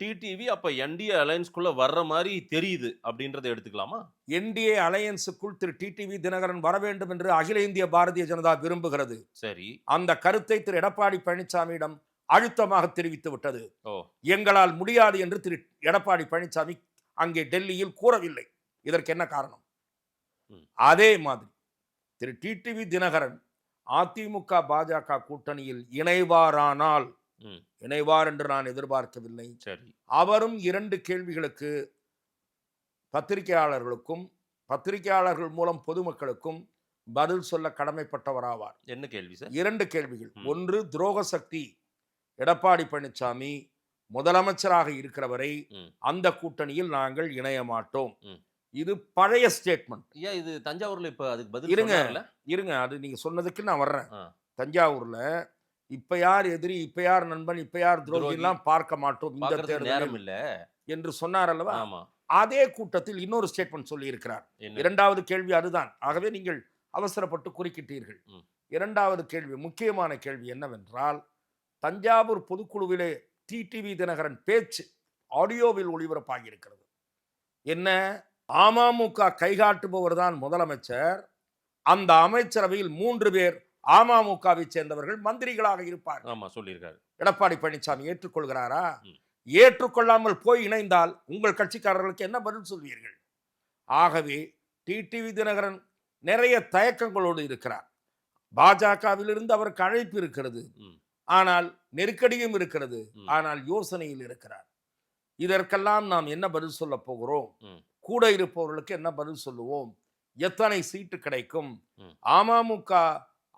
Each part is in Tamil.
டிடிவி அப்ப என்டிஏ அலையன்ஸ்குள்ள வர்ற மாரி தெரியுது அப்படின்றத எடுத்துக்கலாமா? என்டிஏ அலையன்ஸுக்குள் திரு டிடிவி தினகரன் வர வேண்டும் என்று அகில இந்திய பாரதிய ஜனதா விரும்புகிறது. சரி. அந்த கருத்தை திரு எடப்பாடி பழனிசாமியிடம் அழுத்தமாக தெரிவித்து விட்டது. ஓ! எங்களால் முடியாது என்று திரு எடப்பாடி பழனிசாமி அங்கே டெல்லியில் கூறவில்லை. இதற்கு என்ன காரணம்? ம். அதே மாதிரி திரு டிடிவி தினகரன் அதிமுக பாஜக கூட்டணியில் இணைவாரானால், ம். இணைவார் என்று நான் எதிர்பார்க்கவில்லை. சரி. அவரும் 2 கேள்விகளுக்கு பத்திரிகையாளர்களுக்கும், பத்திரிகையாளர்கள் மூலம் பொதுமக்களுக்கும் பதில் சொல்ல கடமைப்பட்டவராவார். என்ன கேள்வி சார்? 2 கேள்விகள். ம். ஒன்று, துரோக சக்தி எடப்பாடி பழனிசாமி முதலமைச்சராக இருக்கிற வரை ம். அந்த கூட்டணியில் நாங்கள் இணைய மாட்டோம். ம். இது பழைய ஸ்டேட்மெண்ட். ஏன் இது தஞ்சாவூர்ல இப்ப அதுக்கு பதில் இருங்க, சொன்னார்ல? இருங்க. அது நீங்க சொன்னதுக்கு நான் வர்றேன். ஆ. தஞ்சாவூர்ல இப்ப யார் எதிரி, இப்ப யார் நண்பன், இப்ப யார் துரோகி. துரோகிலாம் பார்க்க மாட்டோம் இந்த பார்க்கறதுக்கு நேரம் தேர்தலில் இல்ல. என்று சொன்னார் அல்லவா? ஆமா. அதே கூட்டத்தில் இன்னொரு ஸ்டேட்மெண்ட் சொல்லியிருக்கிறார். என்ன? 2வது கேள்வி அதுதான். ஆகவே நீங்கள் அவசரப்பட்டு குறுக்கிட்டீர்கள். ம். 2வது கேள்வி, முக்கியமான கேள்வி என்னவென்றால், தஞ்சாவூர் பொதுக்குழுவிலே டிடிவி தினகரன் பேச்சு ஆடியோவில் ஒளிபரப்பாகி இருக்கிறது. என்ன? அமமுக கைகாட்டுபவர் தான் முதலமைச்சர். அந்த அமைச்சரவையில் 3 பேர் அமமுகவை சேர்ந்தவர்கள் மந்திரிகளாக இருப்பார். ஆமா சொல்லியிருக்காரு. எடப்பாடி பழனிசாமி ஏற்றுக்கொள்கிறாரா? ம். ஏற்றுக்கொள்ளாமல் போய் இணைந்தால் உங்கள் கட்சிக்காரர்களுக்கு என்ன பதில் சொல்வீர்கள்? ஆகவே டிடிவி தினகரன் நிறைய தயக்கங்களோடு இருக்கிறார். பாஜகவிலிருந்து அவருக்கு அழைப்பு இருக்கிறது. ம். ஆனால் நெருக்கடியும் இருக்கிறது. ம். ஆனால் யோசனையில் இருக்கிறார். இதற்கெல்லாம் நாம் என்ன பதில் சொல்லப் போகிறோம்? ம். கூட இருப்பவர்களுக்கு என்ன பதில் சொல்லுவோம்? எத்தனை சீட்டு கிடைக்கும்? ம். அமமுக,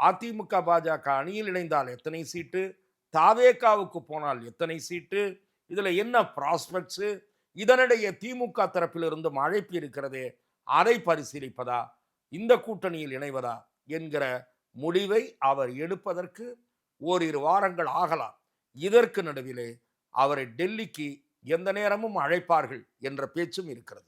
அதிமுக, பாஜக அணியில் இணைந்தால் எத்தனை சீட்டு? தாவேகாவுக்கு போனால் எத்தனை சீட்டு? இதுல என்ன ப்ராஸ்பெக்ட்ஸ்? இதனிடையே திமுக தரப்பிலிருந்து அழைப்பு இருக்கிறதே, அதை பரிசீலிப்பதா, இந்த கூட்டணியில் இணைவதா என்கிற முடிவை அவர் எடுப்பதற்கு ஓரிரு வாரங்கள் ஆகலாம். இதற்கு நடுவிலே அவரை டெல்லிக்கு எந்த நேரமும் அழைப்பார்கள் என்ற பேச்சும் இருக்கிறது.